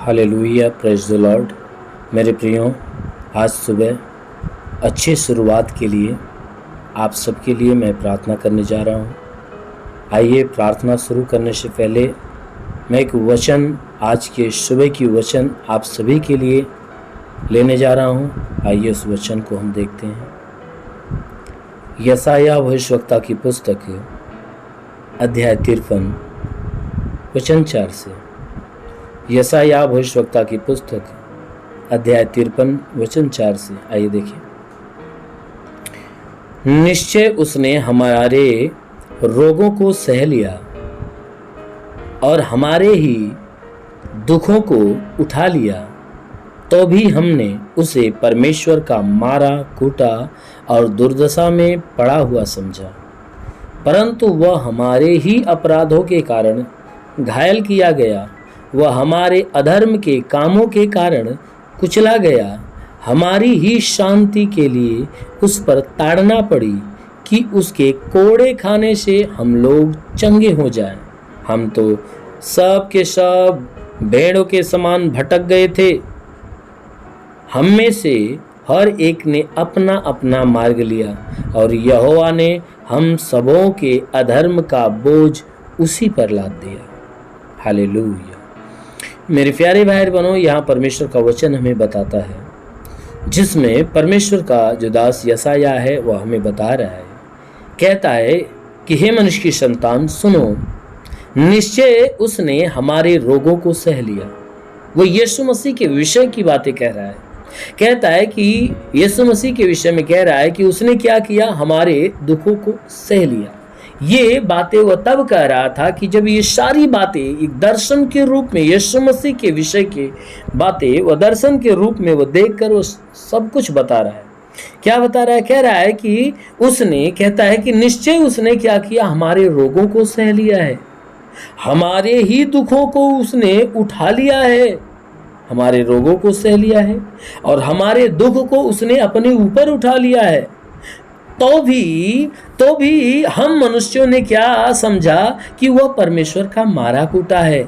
Hallelujah, praise the Lord. मेरे प्रियो, आज सुबह अच्छी शुरुआत के लिए आप सबके लिए मैं प्रार्थना करने जा रहा हूँ। आइए, प्रार्थना शुरू करने से पहले मैं एक वचन, आज के सुबह की वचन आप सभी के लिए लेने जा रहा हूँ। आइए उस वचन को हम देखते हैं। यशायाह भविष्यवक्ता की पुस्तक अध्याय 53 वचन 4 से। यशायाह भविष्यवक्ता की पुस्तक अध्याय 53 वचन 4 से। आइए देखिए। निश्चय उसने हमारे रोगों को सह लिया और हमारे ही दुखों को उठा लिया, तो भी हमने उसे परमेश्वर का मारा कूटा और दुर्दशा में पड़ा हुआ समझा। परंतु वह हमारे ही अपराधों के कारण घायल किया गया, वह हमारे अधर्म के कामों के कारण कुचला गया। हमारी ही शांति के लिए उस पर ताड़ना पड़ी कि उसके कोड़े खाने से हम लोग चंगे हो जाएं। हम तो सब के सब भेड़ों के समान भटक गए थे, हम में से हर एक ने अपना अपना मार्ग लिया और यहोवा ने हम सबों के अधर्म का बोझ उसी पर लाद दिया। हालेलुया। मेरे प्यारे भाई बहनों, यहाँ परमेश्वर का वचन हमें बताता है, जिसमें परमेश्वर का जो दास यशायाह है वह हमें बता रहा है। कहता है कि हे मनुष्य की संतान, सुनो, निश्चय उसने हमारे रोगों को सह लिया। वो यीशु मसीह के विषय की बातें कह रहा है। कहता है कि यीशु मसीह के विषय में कह रहा है कि उसने क्या किया, हमारे दुखों को सह लिया। ये बातें वह तब कह रहा था कि जब ये सारी बातें एक दर्शन के रूप में, यीशु मसीह के विषय के बातें वह दर्शन के रूप में वह देखकर वो सब कुछ बता रहा है। क्या बता रहा है? कह रहा है कि उसने, कहता है कि निश्चय उसने क्या किया, हमारे रोगों को सह लिया है, हमारे ही दुखों को उसने उठा लिया है। हमारे रोगों को सह लिया है और हमारे दुख को उसने अपने ऊपर उठा लिया है। तो भी हम मनुष्यों ने क्या समझा कि वह परमेश्वर का मारा कूटा है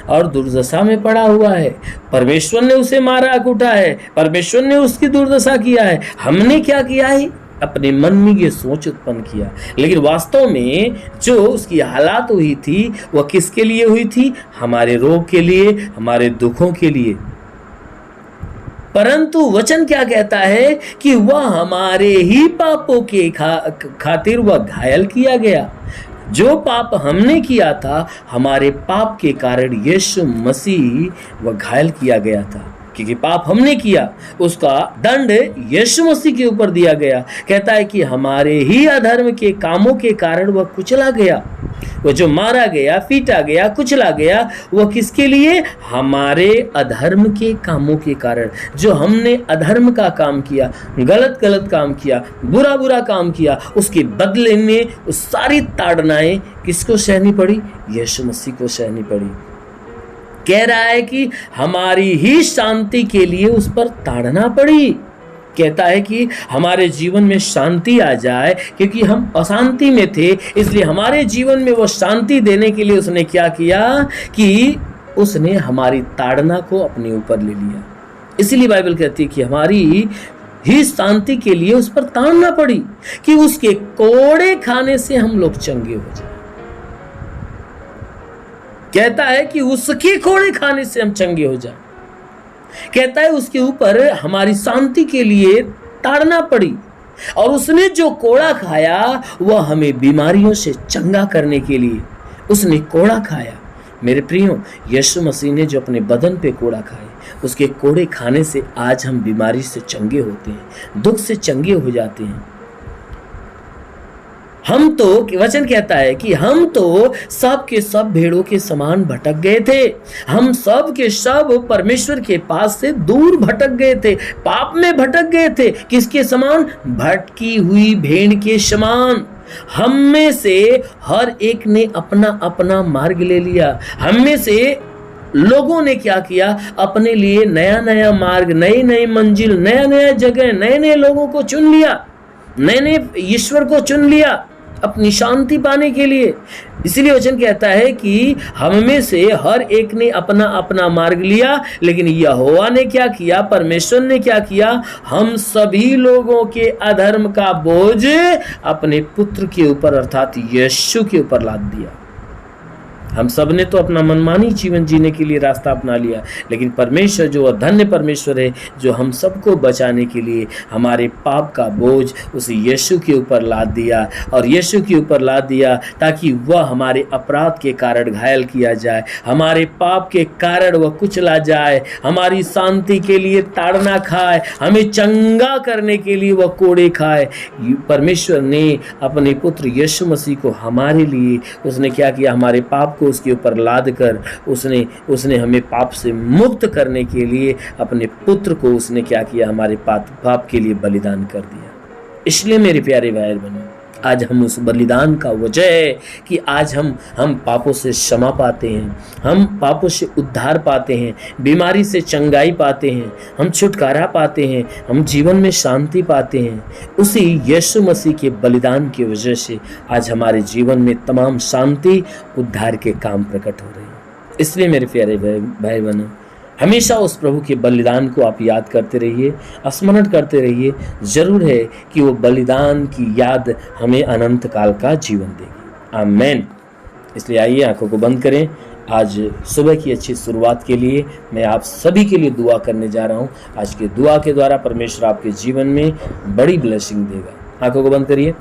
और दुर्दशा में पड़ा हुआ है। परमेश्वर ने उसे मारा कूटा है, परमेश्वर ने उसकी दुर्दशा किया है। हमने क्या किया है? अपने मन में ये सोच उत्पन्न किया। लेकिन वास्तव में जो उसकी हालात हुई थी वह किसके लिए हुई थी? हमारे रोग के लिए, हमारे दुखों के लिए। परंतु वचन क्या कहता है कि वह हमारे ही पापों के खातिर वह घायल किया गया। जो पाप हमने किया था, हमारे पाप के कारण यीशु मसीह वह घायल किया गया था, क्योंकि पाप हमने किया, उसका दंड यीशु मसीह के ऊपर दिया गया। कहता है कि हमारे ही अधर्म के कामों के कारण वह कुचला गया। वह जो मारा गया, पीटा गया, कुचला गया, वह किसके लिए? हमारे अधर्म के कामों के कारण। जो हमने अधर्म का काम किया, गलत काम किया, बुरा काम किया, उसके बदले में उस सारी ताड़नाएं किसको सहनी पड़ी? यीशु मसीह को सहनी पड़ी। कह रहा है कि हमारी ही शांति के लिए उस पर ताड़ना पड़ी। कहता है कि हमारे जीवन में शांति आ जाए, क्योंकि हम अशांति में थे, इसलिए हमारे जीवन में वो शांति देने के लिए उसने क्या किया कि उसने हमारी ताड़ना को अपने ऊपर ले लिया। इसीलिए बाइबल कहती है कि हमारी ही शांति के लिए उस पर ताड़ना पड़ी कि उसके कोड़े खाने से हम लोग चंगे हो जाए। कहता है कि उसके कोड़े खाने से हम चंगे हो जाए। कहता है उसके ऊपर हमारी शांति के लिए ताड़ना पड़ी और उसने जो कोड़ा खाया वह हमें बीमारियों से चंगा करने के लिए उसने कोड़ा खाया। मेरे प्रियो, यीशु मसीह ने जो अपने बदन पे कोड़ा खाए, उसके कोड़े खाने से आज हम बीमारी से चंगे होते हैं, दुख से चंगे हो जाते हैं। हम तो, वचन कहता है कि हम तो सब के सब भेड़ों के समान भटक गए थे। हम सब के सब परमेश्वर के पास से दूर भटक गए थे, पाप में भटक गए थे। किसके समान? भटकी हुई भेड़ के समान। हम में से हर एक ने अपना अपना मार्ग ले लिया। हम में से लोगों ने क्या किया? अपने लिए नया नया मार्ग, नई नई मंजिल, नया नया जगह, नए नए लोगों को चुन लिया, नए नए ईश्वर को चुन लिया। अपनी शांति पाने के लिए। इसीलिए वचन कहता है कि हम में से हर एक ने अपना अपना मार्ग लिया, लेकिन यहोवा ने क्या किया, परमेश्वर ने क्या किया, हम सभी लोगों के अधर्म का बोझ अपने पुत्र के ऊपर अर्थात यीशु के ऊपर लाद दिया। हम सब ने तो अपना मनमानी जीवन जीने के लिए रास्ता अपना लिया, लेकिन परमेश्वर जो धन्य परमेश्वर है, जो हम सबको बचाने के लिए हमारे पाप का बोझ उस यीशु के ऊपर लाद दिया, और यीशु के ऊपर लाद दिया ताकि वह हमारे अपराध के कारण घायल किया जाए, हमारे पाप के कारण वह कुचला जाए, हमारी शांति के लिए ताड़ना खाए, हमें चंगा करने के लिए वह कोड़े खाए। परमेश्वर ने अपने पुत्र यीशु मसीह को हमारे लिए उसने क्या किया, हमारे पाप को उसके ऊपर लाद कर उसने हमें पाप से मुक्त करने के लिए अपने पुत्र को उसने क्या किया, हमारे पाप के लिए बलिदान कर दिया। इसलिए मेरे प्यारे भाई बहनों, आज हम उस बलिदान का वजह है कि आज हम पापों से क्षमा पाते हैं, हम पापों से उद्धार पाते हैं, बीमारी से चंगाई पाते हैं, हम छुटकारा पाते हैं, हम जीवन में शांति पाते हैं। उसी यीशु मसीह के बलिदान की वजह से आज हमारे जीवन में तमाम शांति उद्धार के काम प्रकट हो रहे हैं। इसलिए मेरे प्यारे भाई बहनों, हमेशा उस प्रभु के बलिदान को आप याद करते रहिए, स्मरण करते रहिए। जरूर है कि वो बलिदान की याद हमें अनंत काल का जीवन देगी। आमीन। इसलिए आइए आंखों को बंद करें। आज सुबह की अच्छी शुरुआत के लिए मैं आप सभी के लिए दुआ करने जा रहा हूँ। आज के दुआ के द्वारा परमेश्वर आपके जीवन में बड़ी ब्लेसिंग देगा। आंखों को बंद करिए।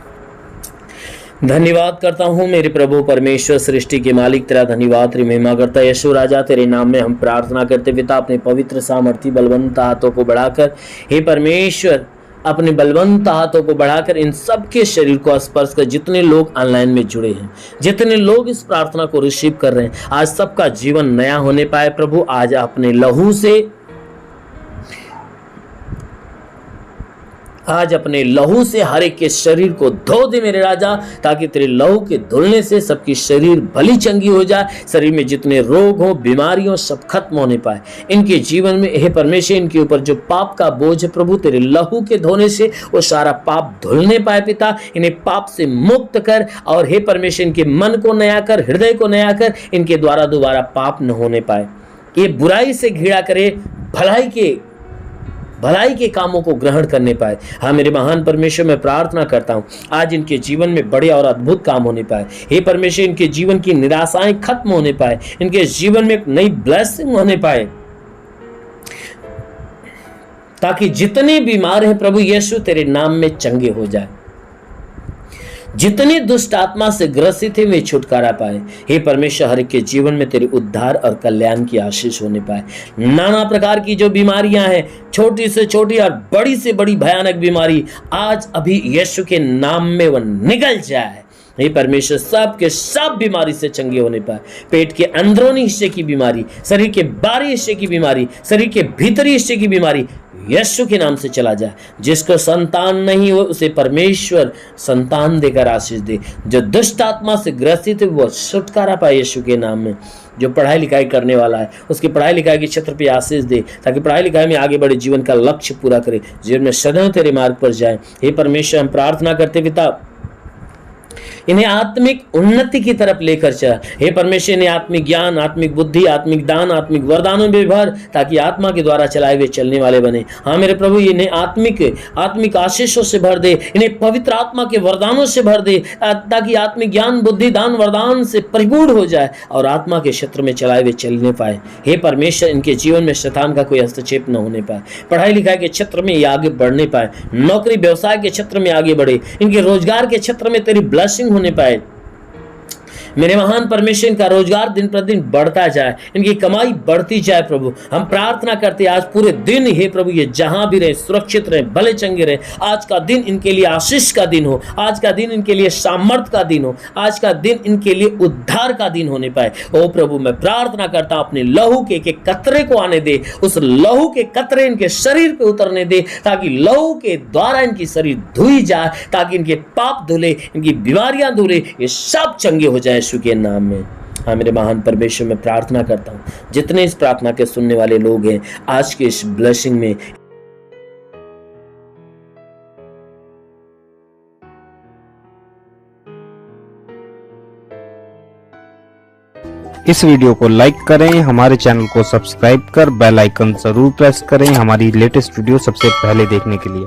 धन्यवाद करता हूँ मेरे प्रभु परमेश्वर, सृष्टि के मालिक, तेरा धन्यवाद तेरी महिमा करता है। यीशु राजा, तेरे नाम में हम प्रार्थना करते पिता, अपने पवित्र सामर्थी बलवंत हाथों को बढ़ाकर, हे परमेश्वर, अपने बलवंत हाथों को बढ़ाकर इन सबके शरीर को स्पर्श कर। जितने लोग ऑनलाइन में जुड़े हैं, जितने लोग इस प्रार्थना को रिसीव कर रहे हैं, आज सबका जीवन नया होने पाए। प्रभु आज अपने लहू से, आज अपने लहू से हर एक के शरीर को धो दे मेरे राजा, ताकि तेरे लहू के धुलने से सबकी शरीर भली चंगी हो जाए। शरीर में जितने रोग हो, बीमारियों, सब खत्म होने पाए इनके जीवन में। हे परमेश्वर, इनके ऊपर जो पाप का बोझ है प्रभु, तेरे लहू के धोने से वो सारा पाप धुलने पाए पिता। इन्हें पाप से मुक्त कर, और हे परमेश्वर, इनके मन को नया कर, हृदय को नया कर, इनके द्वारा दोबारा पाप न होने पाए। ये बुराई से घृणा करे, भलाई के कामों को ग्रहण करने पाए। हाँ मेरे महान परमेश्वर, मैं प्रार्थना करता हूँ आज इनके जीवन में बड़े और अद्भुत काम होने पाए। हे परमेश्वर, इनके जीवन की निराशाएं खत्म होने पाए, इनके जीवन में एक नई ब्लेसिंग होने पाए, ताकि जितने बीमार हैं प्रभु यीशु तेरे नाम में चंगे हो जाए। जितने दुष्ट आत्मा से ग्रसित है वे छुटकारा पाए। हे परमेश्वर, हर एक के जीवन में तेरे उद्धार और कल्याण की आशीष होने पाए। नाना प्रकार की जो बीमारियां हैं, छोटी से छोटी और बड़ी से बड़ी भयानक बीमारी, आज अभी यीशु के नाम में वह निकल जाए। हे परमेश्वर, सब के सब बीमारी से चंगे होने पाए। पेट के अंदरूनी हिस्से की बीमारी, शरीर के बाहरी हिस्से की बीमारी, शरीर के भीतरी हिस्से की बीमारी यीशु के नाम से चला जाए। जिसको संतान नहीं हो उसे परमेश्वर संतान देकर आशीष दे। जो दुष्ट आत्मा से ग्रसित है वो छुटकारा पाए यीशु के नाम में। जो पढ़ाई लिखाई करने वाला है उसकी पढ़ाई लिखाई के क्षेत्र पे आशीष दे, ताकि पढ़ाई लिखाई में आगे बढ़े, जीवन का लक्ष्य पूरा करे, जीवन में सदैव तेरे मार्ग पर जाए। हे परमेश्वर, हम प्रार्थना करते पिता, इन्हें आत्मिक उन्नति की तरफ लेकर चल। हे परमेश्वर, इन्हें आत्मिक ज्ञान, आत्मिक बुद्धि, आत्मिक दान, आत्मिक वरदानों में भर, ताकि आत्मा के द्वारा चलाए हुए चलने वाले बने। हाँ मेरे प्रभु, इन्हें आत्मिक आशीषों से भर दे, इन्हें पवित्र आत्मा के वरदानों से भर दे, ताकि आत्मिक ज्ञान, बुद्धि, दान, वरदान से परिपूर्ण हो जाए और आत्मा के क्षेत्र में चलाए हुए चलने पाए। हे परमेश्वर, इनके जीवन में शैतान का कोई हस्तक्षेप न होने पाए। पढ़ाई लिखाई के क्षेत्र में ये आगे बढ़ने पाए, नौकरी व्यवसाय के क्षेत्र में आगे बढ़े, इनके रोजगार के क्षेत्र में तेरी ब्लेसिंग होने पाए। मेरे महान परमेश्वर, इनका रोजगार दिन प्रतिदिन बढ़ता जाए, इनकी कमाई बढ़ती जाए। प्रभु हम प्रार्थना करते हैं आज पूरे दिन हे प्रभु ये जहां भी रहे सुरक्षित रहे, भले चंगे रहे। आज का दिन इनके लिए आशीष का दिन हो, आज का दिन इनके लिए सामर्थ का दिन हो, आज का दिन इनके लिए उद्धार का दिन होने पाए। ओ प्रभु, मैं प्रार्थना करता हूं अपने लहू के कतरे को आने दे, उस लहू के कतरे इनके शरीर पे उतरने दे, ताकि लहू के द्वारा इनकी शरीर धुई जाए, ताकि इनके पाप धुले, इनकी बीमारियां धुले, ये सब चंगे हो जाए यीशु के नाम में। हाँ मेरे महान परमेश्वर, मैं प्रार्थना करता हूँ जितने इस प्रार्थना के सुनने वाले लोग हैं आज के इस ब्लेसिंग में इस वीडियो को लाइक करें, हमारे चैनल को सब्सक्राइब कर बेल आइकन जरूर प्रेस करें हमारी लेटेस्ट वीडियो सबसे पहले देखने के लिए।